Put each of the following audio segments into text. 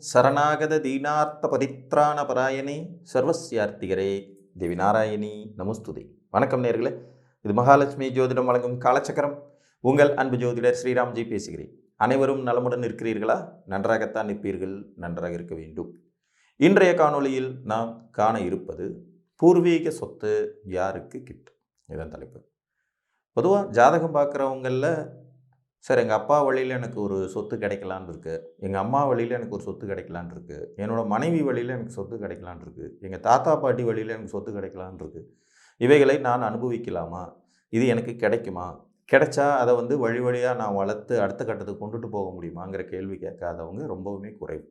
சரணாகத தீனார்த்த பரித்ராண பராயணே சர்வஸ்யார்த்திகரே தேவி நாராயணி நமஸ்துதே. வணக்கம் நேர்களே, இது மகாலட்சுமி ஜோதிடம் வழங்கும் காலச்சக்கரம். உங்கள் அன்பு ஜோதிடர் ஸ்ரீராம்ஜி பேசுகிறேன். அனைவரும் நலமுடன் இருக்கிறீர்களா? நன்றாகத்தான் நிற்பீர்கள், நன்றாக இருக்க வேண்டும். இன்றைய காணொளியில் நாம் காண இருப்பது பூர்வீக சொத்து யாருக்கு கிட்டும், இதன் தலைப்பு. பொதுவாக ஜாதகம் பார்க்குறவங்களில் சார் எங்கள் அப்பா வழியில் எனக்கு ஒரு சொத்து கிடைக்கலான் இருக்குது, எங்கள் அம்மா வழியில் எனக்கு ஒரு சொத்து கிடைக்கலான் இருக்குது, என்னோடய மனைவி வழியில் எனக்கு சொத்து கிடைக்கலான் இருக்குது, எங்கள் தாத்தா பாட்டி வழியில் எனக்கு சொத்து கிடைக்கலான் இருக்குது, இவைகளை நான் அனுபவிக்கலாமா, இது எனக்கு கிடைக்குமா, கிடைச்சா அதை வழி வழியாக நான் வளர்த்து அடுத்த கட்டத்துக்கு கொண்டுட்டு போக முடியுமாங்கிற கேள்வி கேட்காதவங்க ரொம்பவுமே குறைவு.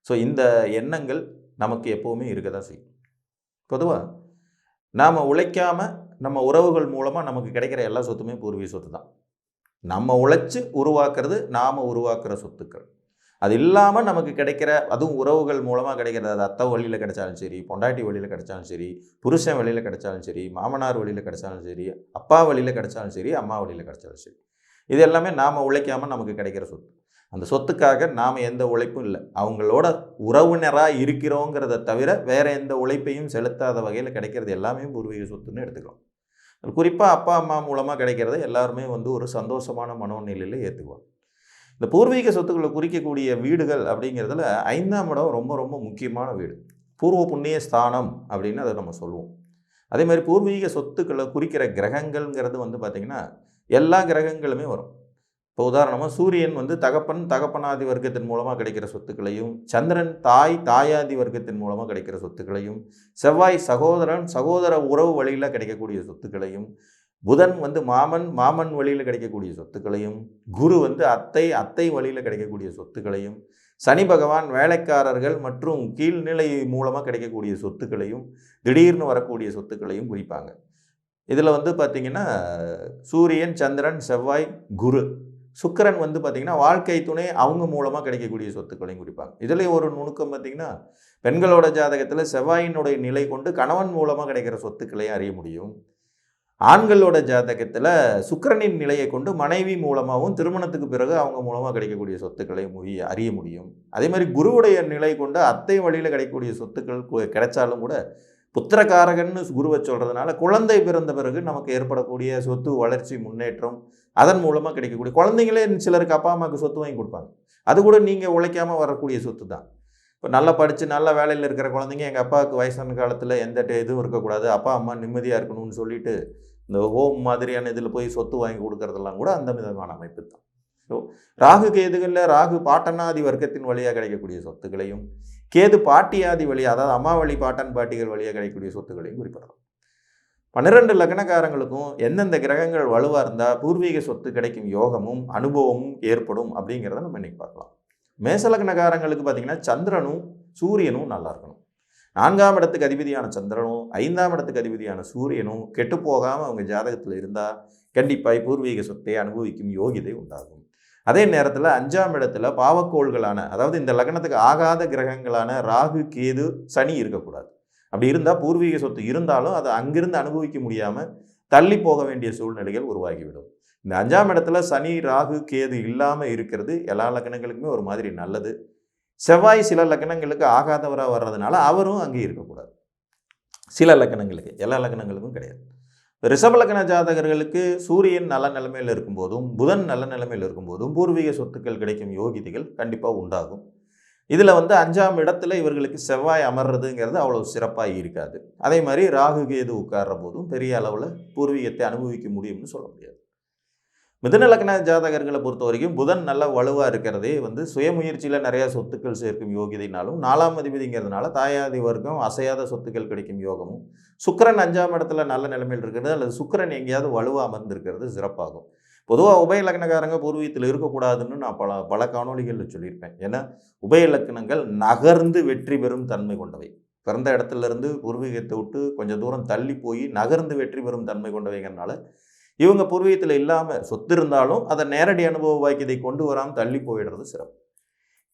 ஸோ இந்த எண்ணங்கள் நமக்கு எப்போவுமே இருக்க தான் செய்யும். பொதுவாக நாம் உழைக்காமல் நம்ம உறவுகள் மூலமாக நமக்கு கிடைக்கிற எல்லா சொத்துமே பூர்வீக சொத்து தான். நம்ம உழைச்சி உருவாக்குறது, நாம் உருவாக்குற சொத்துக்கள். அது இல்லாமல் நமக்கு கிடைக்கிற, அதுவும் உறவுகள் மூலமாக கிடைக்கிறது, அது அத்தை வழியில் கிடைச்சாலும் சரி, பொண்டாட்டி வழியில் கிடைச்சாலும் சரி, புருஷன் வழியில் கிடைச்சாலும் சரி, மாமனார் வழியில் கிடைச்சாலும் சரி, அப்பா வழியில் கிடைச்சாலும் சரி, அம்மா வழியில் கிடைச்சாலும் சரி, இது எல்லாமே நாம் உழைக்காமல் நமக்கு கிடைக்கிற சொத்து. அந்த சொத்துக்காக நாம் எந்த உழைப்பும் இல்லை, அவங்களோட உறவினராக இருக்கிறோங்கிறத தவிர வேறு எந்த உழைப்பையும் செலுத்தாத வகையில் கிடைக்கிறது எல்லாமே பூர்வீக சொத்துன்னு எடுத்துக்கலாம். குறிப்பாக அப்பா அம்மா மூலமாக கிடைக்கிறத எல்லாருமே ஒரு சந்தோஷமான மனோநிலையில் ஏற்றுக்குவாங்க. இந்த பூர்வீக சொத்துக்களை குறிக்கக்கூடிய வீடுகள் அப்படிங்கிறதுல 5ஆம் இடம் ரொம்ப ரொம்ப முக்கியமான வீடு. பூர்வ புண்ணிய ஸ்தானம் அப்படின்னு அதை நம்ம சொல்லுவோம். அதே மாதிரி பூர்வீக சொத்துக்களை குறிக்கிற கிரகங்கள்ங்கிறது பார்த்திங்கன்னா எல்லா கிரகங்களுமே வரும். இப்போ உதாரணமாக சூரியன் தகப்பனாதி வர்க்கத்தின் மூலமாக கிடைக்கிற சொத்துக்களையும், சந்திரன் தாயாதி வர்க்கத்தின் மூலமாக கிடைக்கிற சொத்துக்களையும், செவ்வாய் சகோதர உறவு வழியில் கிடைக்கக்கூடிய சொத்துக்களையும், புதன் மாமன் வழியில் கிடைக்கக்கூடிய சொத்துக்களையும், குரு அத்தை வழியில் கிடைக்கக்கூடிய சொத்துக்களையும், சனி பகவான் வேலைக்காரர்கள் மற்றும் கீழ்நிலை மூலமாக கிடைக்கக்கூடிய சொத்துக்களையும், திடீர்னு வரக்கூடிய சொத்துக்களையும் குறிப்பாங்க. இதில் பார்த்திங்கன்னா சூரியன், சந்திரன், செவ்வாய், குரு, சுக்கிரன் பார்த்திங்கன்னா வாழ்க்கை துணை அவங்க மூலமாக கிடைக்கக்கூடிய சொத்துக்களையும் குறிப்பாங்க. இதில் ஒரு நுணுக்கம் பார்த்திங்கன்னா பெண்களோட ஜாதகத்தில் செவ்வாயினுடைய நிலை கொண்டு கணவன் மூலமாக கிடைக்கிற சொத்துக்களையும் அறிய முடியும். ஆண்களோட ஜாதகத்தில் சுக்கிரனின் நிலையை கொண்டு மனைவி மூலமாகவும் திருமணத்துக்கு பிறகு அவங்க மூலமாக கிடைக்கக்கூடிய சொத்துக்களையும் அறிய முடியும். அதே மாதிரி குருவுடைய நிலை கொண்டு அத்தை வழியில் கிடைக்கக்கூடிய சொத்துக்கள் கிடைச்சாலும் கூட புத்திரகாரகன்னு குருவை சொல்கிறதுனால குழந்தை பிறந்த பிறகு நமக்கு ஏற்படக்கூடிய சொத்து வளர்ச்சி முன்னேற்றம், அதன் மூலமாக கிடைக்கக்கூடிய குழந்தைங்களே சிலருக்கு அப்பா அம்மாவுக்கு சொத்து வாங்கி கொடுப்பாங்க. அது கூட நீங்கள் உழைக்காமல் வரக்கூடிய சொத்து தான். இப்போ நல்லா படித்து நல்ல வேலையில் இருக்கிற குழந்தைங்க எங்கள் அப்பாவுக்கு வயசான காலத்தில் எந்த இதுவும் இருக்கக்கூடாது, அப்பா அம்மா நிம்மதியாக இருக்கணும்னு சொல்லிட்டு இந்த ஹோம் மாதிரியான இதில் போய் சொத்து வாங்கி கொடுக்கறதெல்லாம் கூட அந்த விதமான அமைப்பு தான். ஸோ ராகு கேதுகளில் ராகு பாட்டனாதி வர்க்கத்தின் வழியாக கிடைக்கக்கூடிய சொத்துக்களையும், கேது பாட்டியாதி வழியாக, அதாவது அம்மா வழி பாட்டன் பாட்டிகள் வழியாக கிடைக்கக்கூடிய சொத்துக்களையும் குறிப்பிடலாம். 12 லக்னக்காரங்களுக்கும் எந்தெந்த கிரகங்கள் வலுவாக இருந்தால் பூர்வீக சொத்து கிடைக்கும் யோகமும் அனுபவமும் ஏற்படும் அப்படிங்கிறத நம்ம இன்றைக்கி பார்க்கலாம். மேச லக்னக்காரங்களுக்கு பார்த்திங்கன்னா சந்திரனும் சூரியனும் நல்லா இருக்கணும். 4ஆம் இடத்துக்கு அதிபதியான சந்திரனும் 5ஆம் இடத்துக்கு அதிபதியான சூரியனும் கெட்டு போகாமல் அவங்க ஜாதகத்தில் இருந்தால் கண்டிப்பாக பூர்வீக சொத்தை அனுபவிக்கும் யோகிதை உண்டாகும். அதே நேரத்தில் 5ஆம் இடத்துல பாவக்கோள்களான, அதாவது இந்த லக்னத்துக்கு ஆகாத கிரகங்களான ராகு கேது சனி இருக்கக்கூடாது. அப்படி இருந்தால் பூர்வீக சொத்து இருந்தாலும் அதை அங்கிருந்து அனுபவிக்க முடியாமல் தள்ளி போக வேண்டிய சூழ்நிலைகள் உருவாகிவிடும். இந்த 5ஆம் இடத்துல சனி ராகு கேது இல்லாமல் இருக்கிறது எல்லா லக்னங்களுக்குமே ஒரு மாதிரி நல்லது. செவ்வாய் சில லக்னங்களுக்கு ஆகாதவராக வர்றதுனால அவரும் அங்கே இருக்கக்கூடாது. சில லக்னங்களுக்கு, எல்லா லக்னங்களுக்கும் கிடையாது. ரிஷப லக்ன ஜாதகர்களுக்கு சூரியன் நல்ல நிலைமையில் இருக்கும்போதும் புதன் நல்ல நிலைமையில் இருக்கும்போதும் பூர்வீக சொத்துக்கள் கிடைக்கும் யோகிதைகள் கண்டிப்பாக உண்டாகும். இதில் 5ஆம் இடத்துல இவர்களுக்கு செவ்வாய் அமர்றதுங்கிறது அவ்வளோ சிறப்பாக இருக்காது. அதே மாதிரி ராகு கேது உட்கார்ற போதும் பெரிய அளவில் பூர்வீகத்தை அனுபவிக்க முடியும்னு சொல்ல முடியாது. மிதுன லக்ன ஜாதகர்களை பொறுத்த வரைக்கும் புதன் நல்ல வலுவாக இருக்கிறதே சுயமுயற்சியில் நிறையா சொத்துக்கள் சேர்க்கும் யோகிதைனாலும், 4ஆம் அதிபதிங்கிறதுனால தாயாதி வர்க்கம் அசையாத சொத்துக்கள் கிடைக்கும் யோகமும், சுக்கிரன் 5ஆம் இடத்துல நல்ல நிலைமையில் இருக்கிறது அல்லது சுக்கிரன் எங்கேயாவது வலுவாக அமர்ந்திருக்கிறது சிறப்பாகும். பொதுவாக உபய லக்னக்காரங்க பூர்வீகத்தில் இருக்கக்கூடாதுன்னு நான் பல காணொலிகளில் சொல்லியிருப்பேன். ஏன்னா உபய லக்னங்கள் நகர்ந்து வெற்றி பெறும் தன்மை கொண்டவை. பிறந்த இடத்துலேருந்து பூர்வீகத்தை விட்டு கொஞ்சம் தூரம் தள்ளி போய் நகர்ந்து வெற்றி பெறும் தன்மை கொண்டவைங்கிறனால இவங்க பூர்வீகத்தில் இல்லாமல் சொத்து இருந்தாலும் அதை நேரடி அனுபவ வாக்கியத்தை கொண்டு வராமல் தள்ளி போயிடுறது சிறப்பு.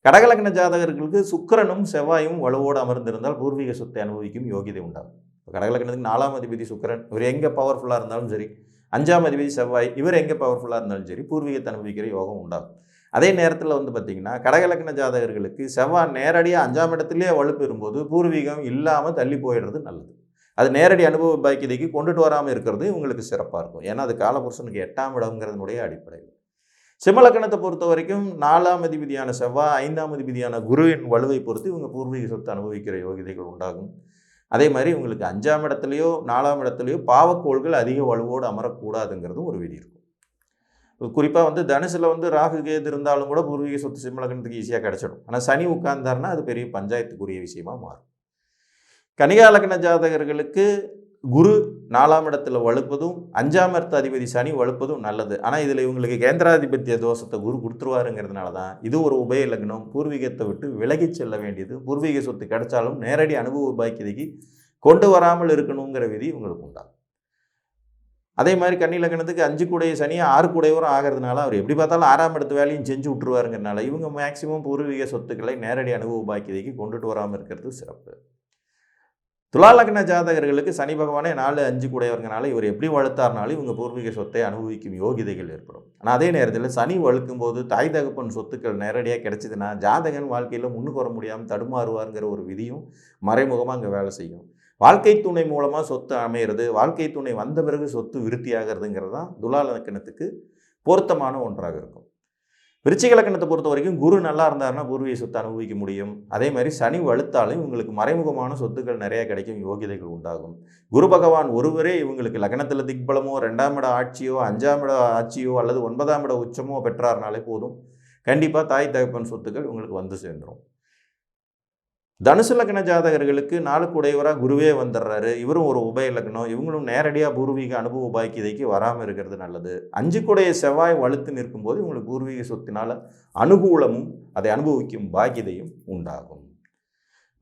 கடகலக்ன ஜாதகர்களுக்கு சுக்கிரனும் செவ்வாயும் வலுவோடு அமர்ந்திருந்தால் பூர்வீக சொத்தை அனுபவிக்கும் யோகிதை உண்டாகும். இப்போ கடகலக்னத்துக்கு 4ஆம் அதிபதி சுக்கிரன், இவர் எங்கே பவர்ஃபுல்லாக இருந்தாலும் சரி, 5ஆம் அதிபதி செவ்வாய், இவர் எங்கே பவர்ஃபுல்லாக இருந்தாலும் சரி, பூர்வீகத்தை அனுபவிக்கிற யோகம் உண்டாகும். அதே நேரத்தில் வந்து பார்த்திங்கன்னா கடகலக்கண ஜாதகர்களுக்கு செவ்வாய் நேரடியாக 5ஆம் இடத்துலேயே வலுப்பெறும்போது பூர்வீகம் இல்லாமல் தள்ளி போயிடுறது நல்லது. அது நேரடி அனுபவ பாக்கியதைக்கு கொண்டுட்டு வராமல் இருக்கிறது உங்களுக்கு சிறப்பாக இருக்கும். ஏன்னா அது காலபுருஷனுக்கு 8ஆம் இடம்ங்கிறதுனுடைய அடிப்படையில். சிம்மலக்கணத்தை பொறுத்த வரைக்கும் 4ஆம் அதிபதியான செவ்வாய், 5ஆம் அதிபதியான குருவின் வலுவை பொறுத்து இவங்க பூர்வீக சொத்து அனுபவிக்கிற யோகிதைகள் உண்டாகும். அதே மாதிரி உங்களுக்கு 5ஆம் இடத்துலையோ 4ஆம் இடத்துலையோ பாவக்கோள்கள் அதிக வலுவோடு அமரக்கூடாதுங்கிறதும் ஒரு விதி இருக்கும். குறிப்பாக வந்து தனுசில் வந்து ராகு கேது இருந்தாலும் கூட பூர்வீக சொத்து சிம்மலக்கணத்துக்கு ஈஸியாக கிடச்சிடும். ஆனால் சனி உட்கார்ந்தாருன்னா அது பெரிய பஞ்சாயத்துக்குரிய விஷயமா மாறும். கன்னிகா லக்ன ஜாதகர்களுக்கு குரு 4ஆம் இடத்துல வலுப்பதும் 5ஆம் இடத்து அதிபதி சனி வலுப்பதும் நல்லது. ஆனால் இதில் இவங்களுக்கு கேந்திராதிபத்திய தோஷத்தை குரு கொடுத்துருவாருங்கிறதுனால தான் இது ஒரு உபய லக்னம். பூர்வீகத்தை விட்டு விலகி செல்ல வேண்டியது, பூர்வீக சொத்து கிடைச்சாலும் நேரடி அனுபவ பாக்கியதைக்கு கொண்டு வராமல் இருக்கணுங்கிற விதி உங்களுக்கு உண்டாகும். அதே மாதிரி கன்னி லக்னத்துக்கு 5 கூடைய சனி 6 கூடையவரும் ஆகிறதுனால அவர் எப்படி பார்த்தாலும் 6ஆம் இடத்து வேலையும் செஞ்சு விட்டுருவாருங்கிறனால இவங்க மேக்சிமம் பூர்வீக சொத்துக்களை நேரடி அனுபவ பாக்கியதைக்கு கொண்டுட்டு வராமல் இருக்கிறது சிறப்பு. துலா லக்ன ஜாதகர்களுக்கு சனி பகவானே 4, 5 கூடையவர்னால இவர் எப்படி வளர்த்தார்னாலும் இவங்க பூர்வீக சொத்தை அனுபவிக்கும் யோகிதைகள் ஏற்படும். ஆனால் அதே நேரத்தில் சனி வழுக்கும் போது தாய் தகப்பன் சொத்துக்கள் நேரடியாக கிடைச்சிதுன்னா ஜாதகன் வாழ்க்கையில் முன்னுக்கு வர முடியாமல் தடுமாறுவாருங்கிற ஒரு விதியும் மறைமுகமாக அங்கே வேலை செய்யும். வாழ்க்கை துணை மூலமாக சொத்து அமையிறது, வாழ்க்கை துணை வந்த பிறகு சொத்து விருத்தியாகிறதுங்கிறது தான் துலா லக்னத்துக்கு பொருத்தமான ஒன்றாக இருக்கும். விருச்சிக லக்னத்தை பொறுத்த வரைக்கும் குரு நல்லா இருந்தாருன்னா பூர்வீக சொத்து அனுபவிக்க முடியும். அதே மாதிரி சனி வலுத்தாலும் இவங்களுக்கு மறைமுகமான சொத்துக்கள் நிறைய கிடைக்கும், யோகிதைகள் உண்டாகும். குரு பகவான் ஒருவரே இவங்களுக்கு லக்னத்தில் திக்பலமோ 2ஆம் இட ஆட்சியோ 5ஆம் இட ஆட்சியோ அல்லது 9ஆம் இட உச்சமோ பெற்றார்னாலே போதும், கண்டிப்பாக தாய் தகப்பன் சொத்துக்கள் இவங்களுக்கு வந்து சேர்ந்துடும். தனுசு லக்ன ஜாதகர்களுக்கு 4 கூடையவராக குருவே வந்துடுறாரு. இவரும் ஒரு உபய லக்னம். இவங்களும் நேரடியாக பூர்வீக அனுபவ பாக்கியதைக்கு வராமல் இருக்கிறது நல்லது. 5 கூடைய செவ்வாய் வலுத்து நிற்கும்போது இவங்களுக்கு பூர்வீக சொத்தினால் அனுகூலமும் அதை அனுபவிக்கும் பாக்கியதையும் உண்டாகும்.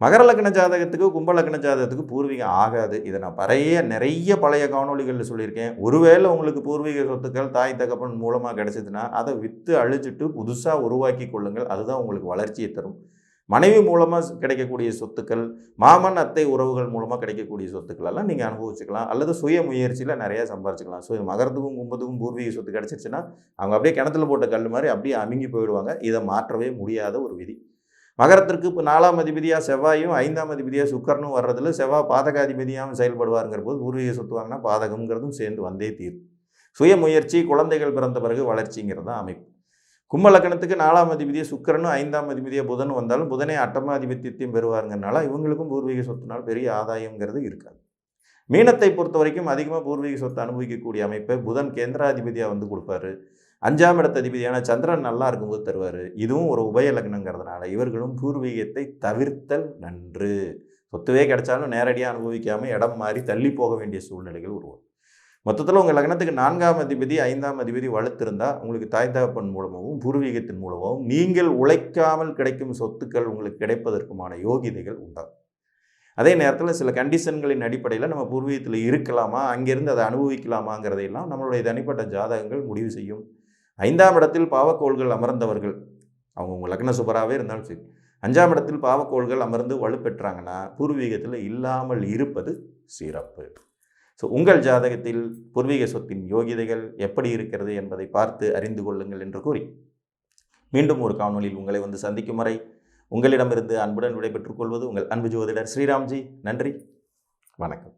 மகர லக்ன ஜாதகத்துக்கு கும்ப லக்ன ஜாதகத்துக்கு பூர்வீகம் ஆகாது. இதை நான் நிறைய பழைய காணொலிகளில் சொல்லியிருக்கேன். ஒருவேளை உங்களுக்கு பூர்வீக சொத்துக்கள் தாய் தகப்பன் மூலமாக கிடைச்சதுன்னா அதை விற்று அழிச்சிட்டு புதுசாக உருவாக்கி கொள்ளுங்கள். அதுதான் உங்களுக்கு வளர்ச்சியை தரும். மனைவி மூலமாக கிடைக்கக்கூடிய சொத்துக்கள், மாமன் அத்தை உறவுகள் மூலமாக கிடைக்கக்கூடிய சொத்துக்கள் எல்லாம் நீங்கள் அனுபவிச்சுக்கலாம். அல்லது சுய முயற்சியில் நிறையா சம்பாரிச்சிக்கலாம். மகரத்துக்கும் கும்பத்துக்கும் பூர்வீக சொத்து கிடச்சிருச்சுன்னா அவங்க அப்படியே கிணத்துல போட்ட கல் மாதிரி அப்படியே அமுங்கி போயிடுவாங்க. இதை மாற்றவே முடியாத ஒரு விதி. மகரத்திற்கு இப்போ 4ஆம் அதிபதியாக செவ்வாயும் 5ஆம் அதிபதியாக சுக்கரனும் வர்றதுல செவ்வாய் பாதகாதிபதியாகவும் செயல்படுவாருங்கிற போது பூர்வீக சொத்து வாங்கினா பாதகங்கிறதும் சேர்ந்து வந்தே தீரும். சுய முயற்சி, குழந்தைகள் பிறந்த பிறகு வளர்ச்சிங்கிறது தான் அமைப்பு. கும்ப லக்னத்துக்கு 4ஆம் அதிபதியாக சுக்கரனும் 5ஆம் அதிபதியாக புதனும் வந்தாலும் புதனே அட்டமாதிபத்தியத்தையும் பெறுவாருங்கிறனால இவங்களுக்கும் பூர்வீக சொத்துனால் பெரிய ஆதாயங்கிறது இருக்காது. மீனத்தை பொறுத்த வரைக்கும் அதிகமாக பூர்வீக சொத்து அனுபவிக்கக்கூடிய அமைப்பை புதன் கேந்திராதிபதியாக வந்து கொடுப்பாரு. 5ஆம் இடத்த அதிபதியான சந்திரன் நல்லா இருக்கும்போது தருவார். இதுவும் ஒரு உபய லக்னங்கிறதுனால இவர்களும் பூர்வீகத்தை தவிர்த்தல் நன்று. சொத்துவே கிடைச்சாலும் நேரடியாக அனுபவிக்காமல் இடம் மாறி தள்ளி போக வேண்டிய சூழ்நிலைகள் உருவாகும். மொத்தத்தில் உங்கள் லக்னத்துக்கு 4ஆம் அதிபதி 5ஆம் அதிபதி வலுத்திருந்தால் உங்களுக்கு தாய் தகப்பன் மூலமாகவும் பூர்வீகத்தின் மூலமாகவும் நீங்கள் உழைக்காமல் கிடைக்கும் சொத்துக்கள் உங்களுக்கு கிடைப்பதற்குமான யோகிதைகள் உண்டாகும். அதே நேரத்தில் சில கண்டிஷன்களின் அடிப்படையில் நம்ம பூர்வீகத்தில் இருக்கலாமா, அங்கேருந்து அதை அனுபவிக்கலாமாங்கிறதையெல்லாம் நம்மளுடைய தனிப்பட்ட ஜாதகங்கள் முடிவு செய்யும். 5ஆம் இடத்தில் பாவக்கோள்கள் அமர்ந்தவர்கள், அவங்க உங்கள் லக்ன சுபராகவே இருந்தாலும் சரி, 5ஆம் இடத்தில் பாவக்கோள்கள் அமர்ந்து வலுப்பெற்றாங்கன்னா பூர்வீகத்தில் இல்லாமல் இருப்பது சிறப்பு. உங்கள் ஜாதகத்தில் பூர்வீக சொத்தின் யோகிதைகள் எப்படி இருக்கிறது என்பதை பார்த்து அறிந்து கொள்ளுங்கள் என்று கூறி மீண்டும் ஒரு காணொலியில் உங்களை வந்து சந்திக்கும் வரை உங்களிடமிருந்து அன்புடன் விடைபெற்றுக் கொள்வது உங்கள் அன்பு ஜோதிடர் ஸ்ரீராம்ஜி. நன்றி, வணக்கம்.